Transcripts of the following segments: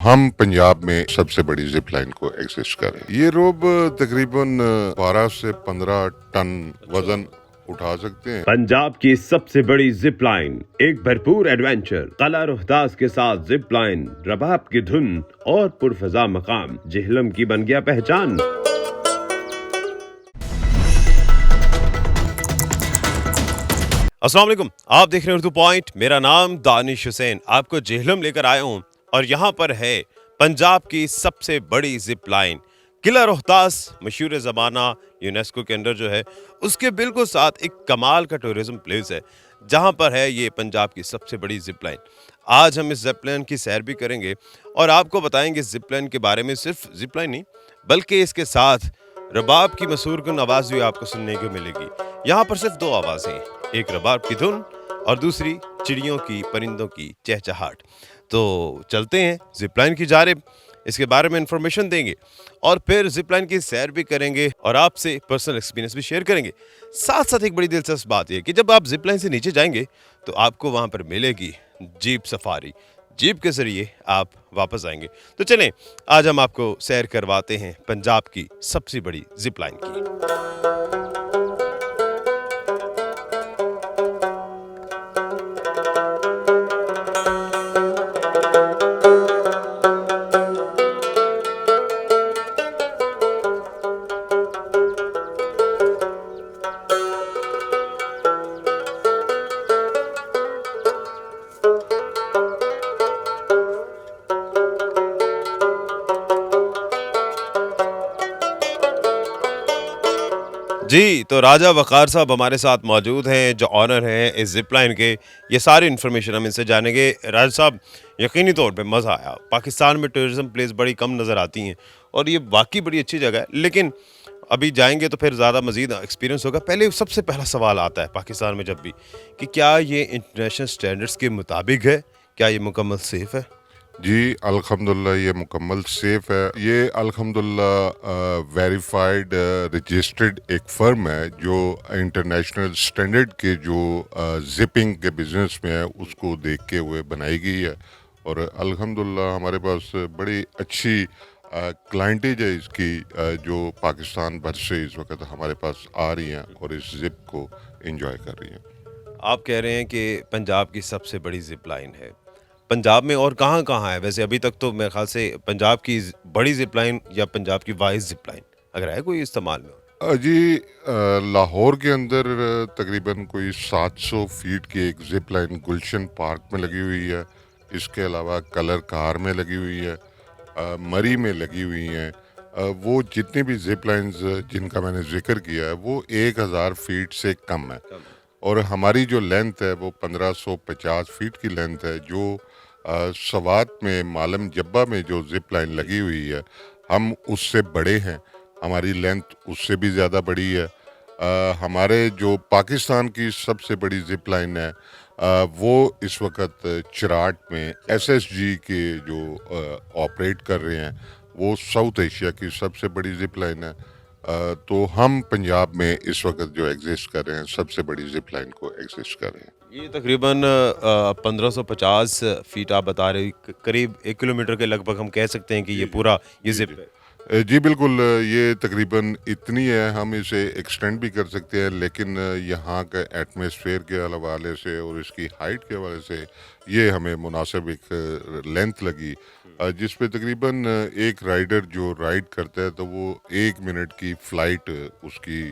हम पंजाब में सबसे बड़ी जिप लाइन को एक्सेस कर रहे हैं। ये रोब तकरीबन 12 से 15 टन वजन उठा सकते हैं। पंजाब की सबसे बड़ी जिप लाइन, एक भरपूर एडवेंचर, कला रोहतास के साथ जिप लाइन, रबाब की धुन और पुरफजा मकाम जेहलम की बन गया पहचान। अस्सलाम वालेकुम, आप देख रहे हैं उर्दू पॉइंट। मेरा नाम दानिश हुसैन, आपको जेहलम लेकर आया हूँ और यहाँ पर है पंजाब की सबसे बड़ी जिप लाइन किला रोहतास, मशहूर ज़माना यूनेस्को के अंदर जो है, उसके बिल्कुल साथ एक कमाल का टूरिज्म प्लेस है जहाँ पर है ये पंजाब की सबसे बड़ी जिप लाइन। आज हम इस जिप लाइन की सैर भी करेंगे और आपको बताएंगे जिप लाइन के बारे में। सिर्फ जिप लाइन नहीं बल्कि इसके साथ रबाब की मशहूर गुन आवाज़ भी आपको सुनने को मिलेगी। यहाँ पर सिर्फ दो आवाज़ें हैं, एक रबाब की धुन और दूसरी चिड़ियों की, परिंदों की चहचहाट। तो चलते हैं जिप लाइन की जानिब, इसके बारे में इंफॉर्मेशन देंगे और फिर जिप लाइन की सैर भी करेंगे और आपसे पर्सनल एक्सपीरियंस भी शेयर करेंगे। साथ साथ एक बड़ी दिलचस्प बात यह कि जब आप जिप लाइन से नीचे जाएंगे तो आपको वहां पर मिलेगी जीप सफारी। जीप के जरिए आप वापस आएंगे। तो चलें, आज हम आपको सैर करवाते हैं पंजाब की सबसे बड़ी जिप लाइन की। जी, तो राजा वक़ार साहब हमारे साथ मौजूद हैं, जो ऑनर हैं इस ज़िप लाइन के। ये सारी इन्फॉर्मेशन हम इनसे जानेंगे। राजा साहब, यकीनी तौर पे मज़ा आया। पाकिस्तान में टूरिज़्म प्लेस बड़ी कम नज़र आती हैं और ये वाक़ई बड़ी अच्छी जगह है, लेकिन अभी जाएँगे तो फिर ज़्यादा मज़ीद एक्सपीरियंस होगा। पहले सबसे पहला सवाल आता है पाकिस्तान में जब भी, कि क्या ये इंटरनेशनल स्टैंडर्ड्स के मुताबिक है? क्या ये मुकम्मल सेफ़ है? जी, अल्हम्दुलिल्लाह ये मुकम्मल सेफ है। ये अल्हम्दुलिल्लाह वेरीफाइड रजिस्टर्ड एक फर्म है जो इंटरनेशनल स्टैंडर्ड के जो जिपिंग के बिजनेस में है उसको देखते हुए बनाई गई है। और अल्हम्दुलिल्लाह हमारे पास बड़ी अच्छी क्लाइंटेज है इसकी, जो पाकिस्तान भर से इस वक्त हमारे पास आ रही हैं और इस जिप को एंजॉय कर रही हैं। आप कह रहे हैं कि पंजाब की सबसे बड़ी ज़िप लाइन है। पंजाब में और कहाँ-कहाँ है? वैसे अभी तक तो मेरे ख़्याल से पंजाब की बड़ी ज़िप लाइन या पंजाब की वाइज़ ज़िप लाइन अगर है कोई इस्तेमाल में? जी, लाहौर के अंदर तकरीबन कोई 700 फीट की एक जिप लाइन गुलशन पार्क में लगी हुई है। इसके अलावा कलर कार में लगी हुई है, मरी में लगी हुई हैं। वो जितनी भी जिप लाइन्स जिनका मैंने जिक्र किया है वो 1000 फीट से कम है। कम। और हमारी जो लेंथ है वो 1550 फीट की लेंथ है, जो सवात में मालम जब्बा में जो जिप लाइन लगी हुई है हम उससे बड़े हैं। हमारी लेंथ उससे भी ज़्यादा बड़ी है। हमारे जो पाकिस्तान की सबसे बड़ी जिप लाइन है वो इस वक्त चिराट में एसएसजी के जो ऑपरेट कर रहे हैं, वो साउथ एशिया की सबसे बड़ी जिप लाइन है। तो हम पंजाब में इस वक्त जो एग्जिस्ट कर रहे हैं सबसे बड़ी जिप लाइन को एग्जिस्ट कर रहे हैं। ये तकरीबन 1550 फीट आप बता रहे हो, करीब 1 किलोमीटर के लगभग हम कह सकते हैं कि ये पूरा ये जी, जी। ज़िप है। जी बिल्कुल, ये तकरीबन इतनी है, हम इसे एक्सटेंड भी कर सकते हैं, लेकिन यहाँ के एटमॉस्फेयर के हवाले से और इसकी हाइट के हवाले से ये हमें मुनासिब एक लेंथ लगी, जिस पे तकरीबन एक राइडर जो राइड करता है तो वो 1 मिनट की फ़्लाइट उसकी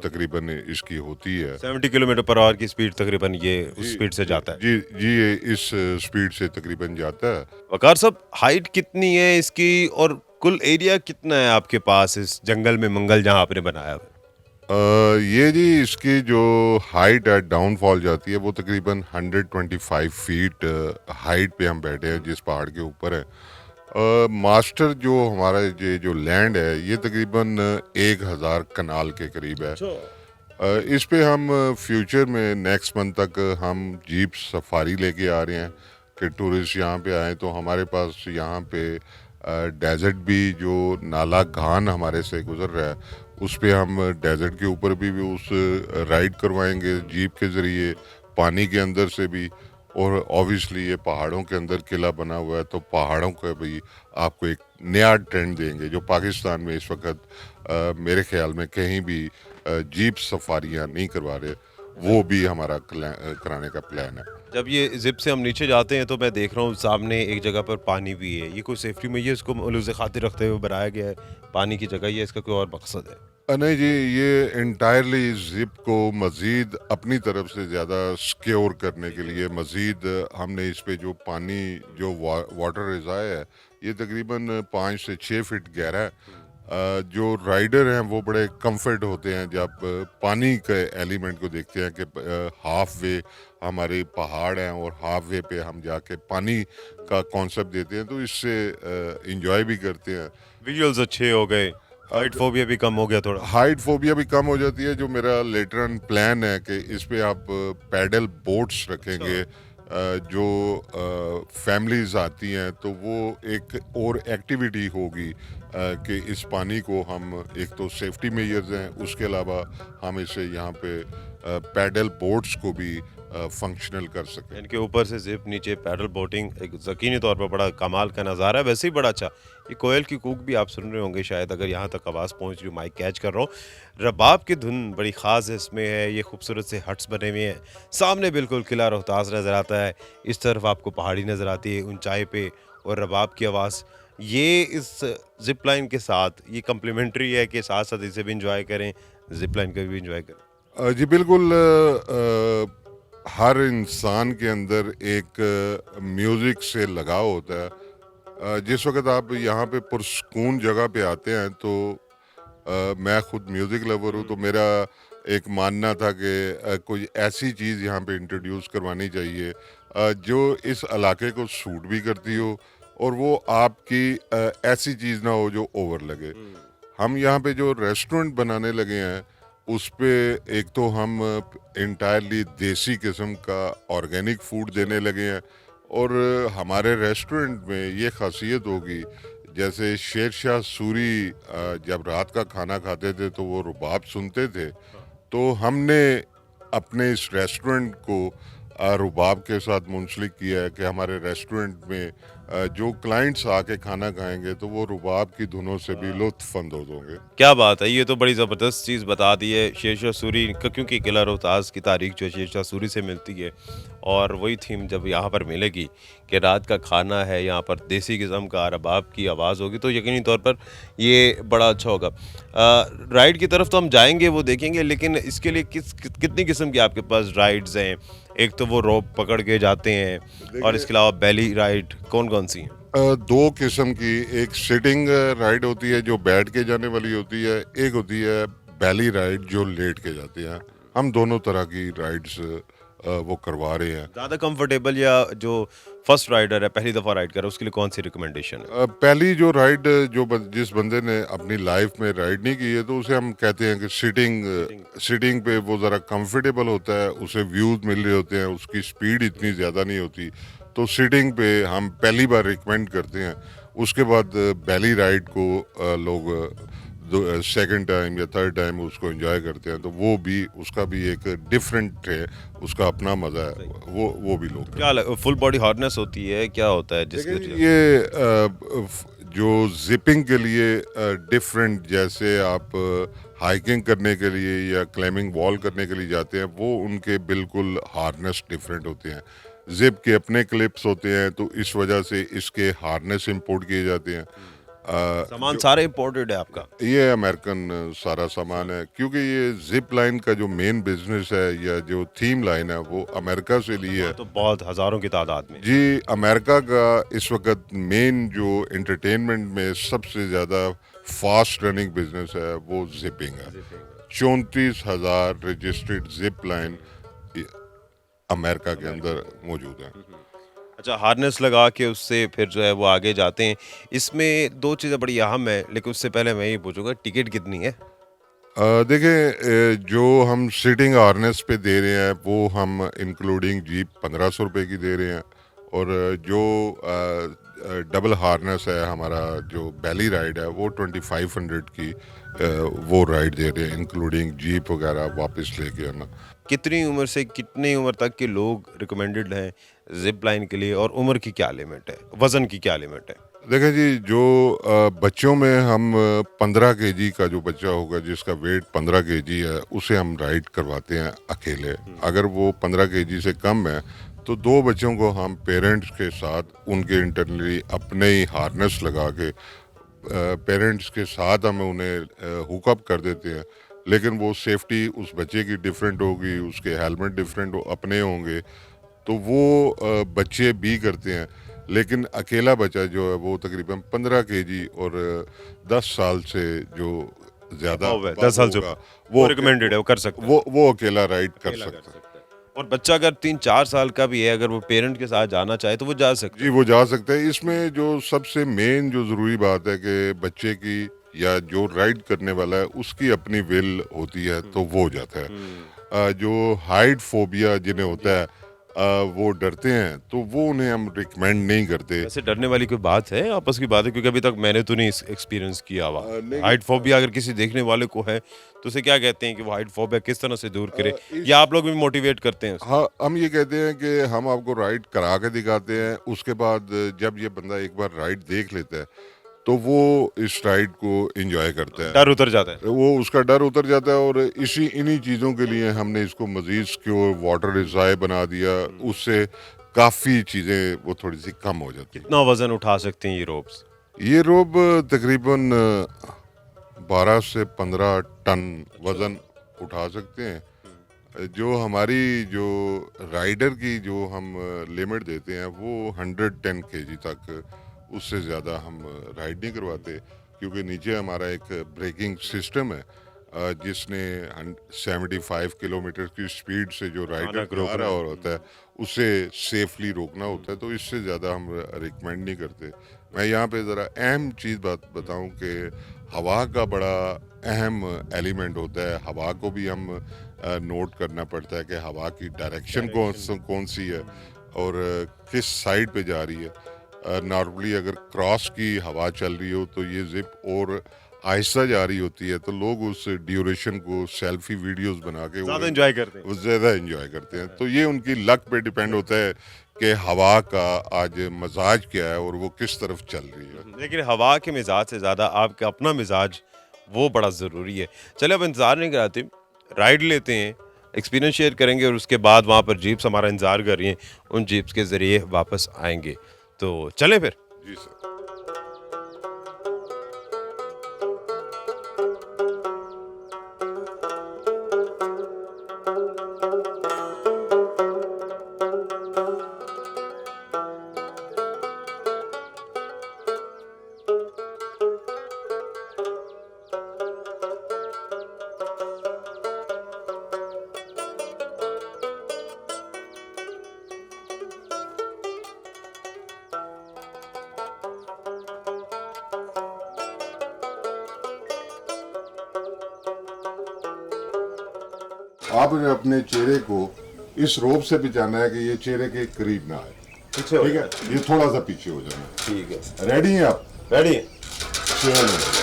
तकरीबन इसकी होती है। 70 किलोमीटर पर आवर की स्पीड तकरीबन ये उस जी, स्पीड से जी, जाता है। जी, जी, ये इस स्पीड से तकरीबन जाता है। वक़ार साहब, हाइट कितनी है इसकी और कुल एरिया कितना है आपके पास इस जंगल में मंगल जहाँ आपने बनाया हुआ है? ये जी इसकी जो हाइट है डाउनफॉल जाती है वो तकरीबन 125 फीट हाइट पे हम बैठे हैं जिस पहाड़ के ऊपर है। मास्टर जो हमारा ये जो लैंड है ये तकरीबन 1000 कनाल के करीब है। इस पे हम फ्यूचर में नेक्स्ट मंथ तक हम जीप सफारी लेके आ रहे हैं कि टूरिस्ट यहाँ पे आए तो हमारे पास यहाँ पे डेजर्ट भी जो नाला घान हमारे से गुजर रहा है उस पे हम डेजर्ट के ऊपर भी उस राइड करवाएंगे जीप के ज़रिए, पानी के अंदर से भी। और ऑब्वियसली ये पहाड़ों के अंदर किला बना हुआ है, तो पहाड़ों का भी आपको एक नया ट्रेंड देंगे, जो पाकिस्तान में इस वक्त मेरे ख्याल में कहीं भी जीप सफारियाँ नहीं करवा रहे, वो भी हमारा कराने का प्लान है। जब ये ज़िप से हम नीचे जाते हैं तो मैं देख रहा हूँ सामने एक जगह पर पानी भी है। ये कोई सेफ्टी मेजर्स को मलूज़ खातिर रखते हुए बनाया गया है, पानी की जगह या इसका कोई और मकसद है? नहीं जी, ये एंटायरली ज़िप को मज़ीद अपनी तरफ से ज़्यादा सिक्योर करने के लिए मज़ीद हमने इस पे जो पानी जो वाटर रिज़ाया है, ये तकरीबन 5 से 6 फीट गहरा है। जो राइडर हैं वो बड़े कंफर्ट होते हैं जब पानी के एलिमेंट को देखते हैं कि हाफ वे हमारे पहाड़ हैं और हाफ वे पे हम जाके पानी का कॉन्सेप्ट देते हैं, तो इससे इंजॉय भी करते हैं। विजुअल्स अच्छे हो गए, हाइट फोबिया भी कम हो गया थोड़ा। हाइट फोबिया भी कम हो जाती है। जो मेरा लेटर ऑन प्लान है कि इस पे आप पैडल बोट्स रखेंगे, जो फैमिलीज आती हैं तो वो एक और एक्टिविटी होगी, कि इस पानी को हम एक तो सेफ्टी मेजर्स हैं, उसके अलावा हम इसे यहाँ पे पैडल बोट्स को भी फंक्शनल कर सकें। इनके ऊपर से ज़िप, नीचे पैडल बोटिंग, एक यकीनी तौर पर बड़ा कमाल का नज़ारा है, वैसे ही बड़ा अच्छा। ये कोयल की कूक भी आप सुन रहे होंगे शायद, अगर यहाँ तक आवाज़ पहुँच रही हो, माइक कैच कर रहा हूँ। रबाब की धुन बड़ी ख़ास है इसमें है, ये खूबसूरत से हट्स बने हुए हैं। सामने बिल्कुल किला रोहतास नज़र आता है, इस तरफ आपको पहाड़ी नज़र आती है ऊंचाई पे, और रबाब की आवाज़। ये इस ज़िप लाइन के साथ ये कम्प्लीमेंट्री है कि साथ-साथ इसे भी एन्जॉय करें, ज़िप लाइन का भी एन्जॉय करें। जी बिल्कुल। हर इंसान के अंदर एक म्यूज़िक से लगाव होता है। जिस वक़्त आप यहाँ पे पुरस्कून जगह पे आते हैं तो मैं खुद म्यूज़िक लवर हूँ, तो मेरा एक मानना था कि कोई ऐसी चीज़ यहाँ पे इंट्रोड्यूस करवानी चाहिए जो इस इलाके को सूट भी करती हो, और वो आपकी ऐसी चीज़ ना हो जो ओवर लगे। हम यहाँ पे जो रेस्टोरेंट बनाने लगे हैं, उस पे एक तो हम एंटायरली देसी किस्म का ऑर्गेनिक फूड देने लगे हैं, और हमारे रेस्टोरेंट में ये खासियत होगी, जैसे शेर शाह सूरी जब रात का खाना खाते थे तो वो रुबाब सुनते थे, तो हमने अपने इस रेस्टोरेंट को रुबाब के साथ मुंसलिक किया है कि हमारे रेस्टोरेंट में जो क्लाइंट्स आके खाना खाएंगे तो वो रुबाब की धुनों से भी लुत्फ़ अंदोज़ होंगे। क्या बात है! ये तो बड़ी ज़बरदस्त चीज़ बता दी है। शेरशाह सूरी क क्योंकि किला रोहतास की तारीख़ जो है शेरशाह सूरी से मिलती है, और वही थीम जब यहाँ पर मिलेगी कि रात का खाना है, यहाँ पर देसी किस्म का रबाब की आवाज़ होगी, तो यकीनी तौर पर ये बड़ा अच्छा होगा। राइड की तरफ तो हम जाएँगे, वो देखेंगे, लेकिन इसके लिए कितनी किस्म की आपके पास राइड्स हैं? एक तो वो रोप पकड़ के जाते हैं, और देखिए, इसके अलावा बेली राइड कौन-कौन सी हैं? दो किस्म की, एक सिटिंग राइड होती है जो बैठ के जाने वाली होती है, एक होती है बैली राइड जो लेट के जाते हैं। हम दोनों तरह की राइड्स वो करवा रहे हैं। ज़्यादा कंफर्टेबल या जो फर्स्ट राइडर है, पहली दफ़ा राइड कर रहा है, उसके लिए कौन-सी रिकमेंडेशन है? पहली जो राइड जिस बंदे ने अपनी लाइफ में राइड नहीं की है, तो उसे हम कहते हैं कि सिटिंग पे वो ज़रा कंफर्टेबल होता है, उसे व्यूज़ मिल रहे होते हैं, उसकी स्पीड इतनी ज़्यादा नहीं होती, तो सिटिंग पे हम पहली बार रिकमेंड करते हैं। उसके बाद बैली राइड को लोग सेकंड टाइम या थर्ड टाइम उसको एंजॉय करते हैं, तो वो भी उसका भी एक डिफरेंट है, उसका अपना मज़ा है, वो भी लोग क्या फुल बॉडी हार्डनेस होती है, क्या होता है जिसके देखिए वजह? ये जो जिपिंग के लिए डिफरेंट, जैसे आप हाइकिंग करने के लिए या क्लाइंबिंग वॉल करने के लिए जाते हैं, वो उनके बिल्कुल हार्नेस डिफरेंट होते हैं। जिप के अपने क्लिप्स होते हैं, तो इस वजह से इसके हार्नेस इंपोर्ट किए जाते हैं। सामान जो सारा इम्पोर्टेड है आपका? ये अमेरिकन सारा सामान है, क्योंकि ये जिप लाइन का जो मेन बिजनेस है या जो थीम लाइन है वो अमेरिका से ली है। वहाँ तो बहुत हज़ारों की तादाद में। जी, अमेरिका का इस वक़्त मेन जो एंटरटेनमेंट में सबसे ज़्यादा फ़ास्ट रनिंग बिज़नेस है, वो ज़िपिंग है। 34,000 रजिस्टर्ड ज़िप लाइन इ अमेरिका के अंदर मौजूद हैं। अच्छा, हार्नेस लगा के उससे फिर जो है वो आगे जाते हैं। इसमें 2 चीज़ें बड़ी अहम है, लेकिन उससे पहले मैं ये पूछूँगा टिकट कितनी है? देखिए, जो हम सिटिंग हार्नेस पे दे रहे हैं, वो हम इंक्लूडिंग जीप ₹1500 की दे रहे हैं, और जो डबल हार्नेस है, हमारा जो बैली राइड है वो 2500 की वो राइड दे रहे हैं, इंक्लूडिंग जीप वगैरह वापस लेके आना। कितनी उम्र से कितनी उम्र तक के लोग रिकमेंडेड हैं जिप लाइन के लिए, और उम्र की क्या लिमिट है, वजन की क्या लिमिट है? देखें जी, जो बच्चों में हम 15 केजी का जो बच्चा होगा जिसका वेट 15 केजी है उसे हम राइड करवाते हैं अकेले। अगर वो 15 केजी से कम है तो दो बच्चों को हम पेरेंट्स के साथ उनके इंटरनली अपने ही हार्नेस लगा के पेरेंट्स के साथ हम उन्हें हुकअप कर देते हैं। लेकिन वो सेफ्टी उस बच्चे की डिफरेंट होगी, उसके हेलमेट डिफरेंट अपने होंगे, तो वो बच्चे भी करते हैं। लेकिन अकेला बच्चा जो है वो तकरीबन 15 केजी और 10 साल से जो ज़्यादा अबव है, above 10 साल से होगा वो रिकमेंडेड है, वो कर सकता है। वो अकेला राइड कर अकेला कर सकता है। सकता है। और बच्चा अगर 3-4 साल का भी है, अगर वो पेरेंट के साथ जाना चाहे तो वो जा सकता जी, वो जा सकते हैं। इसमें जो सबसे मेन जो ज़रूरी बात है कि बच्चे की या जो राइड करने वाला है उसकी अपनी विल होती है तो वो जाता है। जो हाइट फोबिया जिन्हें होता है वो डरते हैं तो वो उन्हें हम रिकमेंड नहीं करते। वैसे डरने वाली कोई बात है, आपस की बात है? क्योंकि अभी तक मैंने तो नहीं एक्सपीरियंस किया हुआ। नहीं, हाइट फोबिया अगर किसी देखने वाले को है तो उसे क्या कहते हैं कि वो हाइट फोबिया किस तरह से दूर करे, या आप लोग भी मोटिवेट करते हैं उसको? हाँ, हम ये कहते हैं कि हम आपको राइड करा के दिखाते हैं, उसके बाद जब ये बंदा एक बार राइड देख लेता है तो वो इस राइड को एंजॉय करता है। डर उतर जाता है। वो उसका डर उतर जाता है और इन्हीं चीज़ों के लिए हमने इसको मज़ीद सिक्योर वाटर रिज़ार्व बना दिया। उससे काफ़ी चीज़ें वो थोड़ी सी कम हो जाती हैं। कितना वजन उठा सकते हैं ये रोप्स? ये रोब तकरीबन 12 से 15 टन वज़न उठा सकते हैं। जो हमारी जो राइडर की जो हम लिमिट देते हैं वो 110 केजी तक, उससे ज़्यादा हम राइड नहीं करवाते, क्योंकि नीचे हमारा एक ब्रेकिंग सिस्टम है जिसने 75 किलोमीटर की स्पीड से जो राइडर अचानक जा रोकना। रहा होता है उसे सेफली रोकना होता है, तो इससे ज़्यादा हम रिकमेंड नहीं करते। मैं यहाँ पे ज़रा अहम चीज़ बताऊँ कि हवा का बड़ा अहम एलिमेंट होता है। हवा को भी हम नोट करना पड़ता है कि हवा की डायरेक्शन कौन सी है और किस साइड पे जा रही है। नॉर्मली अगर क्रॉस की हवा चल रही हो तो ये जिप और आहिस्ता जा रही होती है, तो लोग उस ड्यूरेशन को सेल्फी वीडियोस बना के ज़्यादा एंजॉय करते हैं। वो ज़्यादा एंजॉय करते हैं। तो ये उनकी लक पे डिपेंड होता है कि हवा का आज मजाज क्या है और वो किस तरफ चल रही है। लेकिन हवा के मिजाज से ज़्यादा आपका अपना मिजाज वो बड़ा ज़रूरी है। चलिए अब इंतज़ार नहीं कराते, राइड लेते हैं, एक्सपीरियंस शेयर करेंगे और उसके बाद वहाँ पर जीप्स हमारा इंतज़ार कर रही हैं, उन जीप्स के ज़रिए वापस आएंगे। तो चलें फिर। जी सर। आपने अपने चेहरे को इस रोप से बचाना है कि ये चेहरे के करीब ना आए। पीछे हो ठीक है, ये थोड़ा सा पीछे हो जाना है। ठीक है, रेडी हैं आप? रेडी? चलो।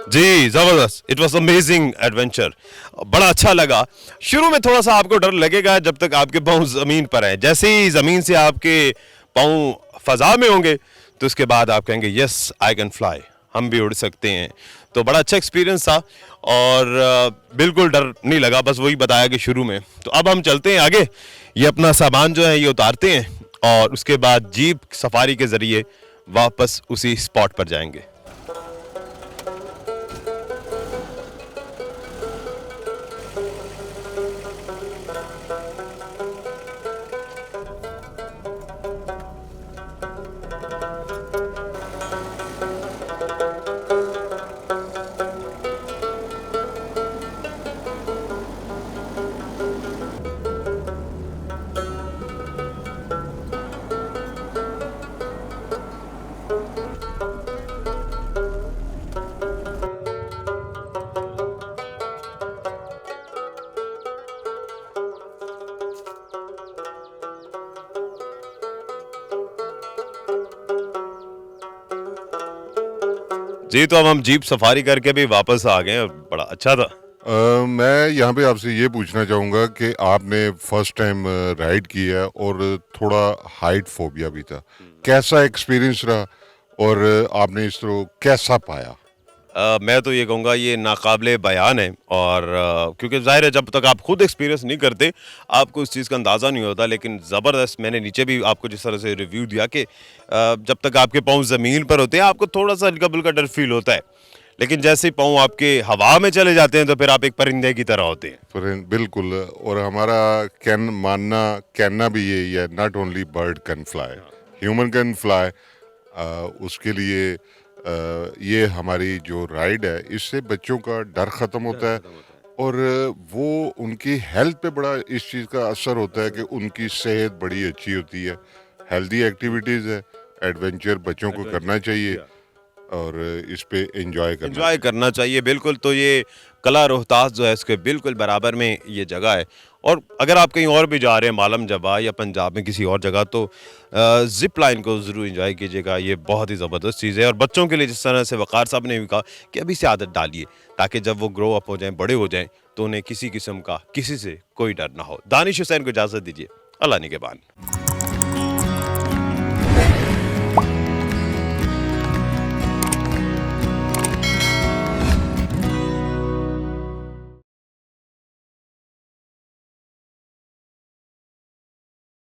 जी जबरदस्त, इट वॉज अमेजिंग एडवेंचर। बड़ा अच्छा लगा। शुरू में थोड़ा सा आपको डर लगेगा जब तक आपके पाँव जमीन पर हैं, जैसे ही जमीन से आपके पाँव फजा में होंगे तो उसके बाद आप कहेंगे यस आई कैन फ्लाई, हम भी उड़ सकते हैं। तो बड़ा अच्छा एक्सपीरियंस था और बिल्कुल डर नहीं लगा, बस वही बताया कि शुरू में। तो अब हम चलते हैं आगे, ये अपना सामान जो है ये उतारते हैं और उसके बाद जीप सफारी के जरिए वापस उसी स्पॉट पर जाएंगे। जी, तो अब हम जीप सफारी करके भी वापस आ गए और बड़ा अच्छा था। मैं यहाँ पे आपसे ये पूछना चाहूँगा कि आपने फर्स्ट टाइम राइड किया है और थोड़ा हाइट फोबिया भी था। कैसा एक्सपीरियंस रहा और आपने इसको कैसा पाया? मैं तो ये कहूँगा ये नाकाबिले बयान है और क्योंकि ज़ाहिर है जब तक आप खुद एक्सपीरियंस नहीं करते, आपको उस चीज़ का अंदाज़ा नहीं होता। लेकिन ज़बरदस्त मैंने नीचे भी आपको जिस तरह से रिव्यू दिया कि जब तक आपके पाँव ज़मीन पर होते हैं, आपको थोड़ा-सा हल्का-फुल्का डर फ़ील होता है। लेकिन जैसे ही पाँव आपके हवा में चले जाते हैं, तो फिर आप एक परिंदे की तरह होते हैं। बिल्कुल। और हमारा कहना भी यही है, not only bird can fly, human can fly. उसके लिए ये हमारी जो राइड है इससे बच्चों का डर ख़त्म होता है और वो उनकी हेल्थ पे बड़ा इस चीज़ का असर होता है कि उनकी सेहत बड़ी अच्छी होती है। हेल्दी एक्टिविटीज़ है, एडवेंचर बच्चों को करना चाहिए और इस पे एंजॉय करना एन्जॉय चाहिए। करना चाहिए बिल्कुल, तो ये कला रोहतास जो है इसके बिल्कुल बराबर में ये जगह है। और अगर आप कहीं और भी जा रहे हैं मालम जबा या पंजाब में किसी और जगह तो ज़िप लाइन को ज़रूर एन्जॉय कीजिएगा, ये बहुत ही ज़बरदस्त चीज़ है। और बच्चों के लिए जिस तरह से वक़ार साहब ने भी कहा कि अभी से आदत डालिए ताकि जब वो ग्रो अप हो जाएँ, बड़े हो जाएँ तो उन्हें किसी किस्म का किसी से कोई डर ना हो। दानिश हुसैन को इजाज़त दीजिए, अल्लाह निगहबान।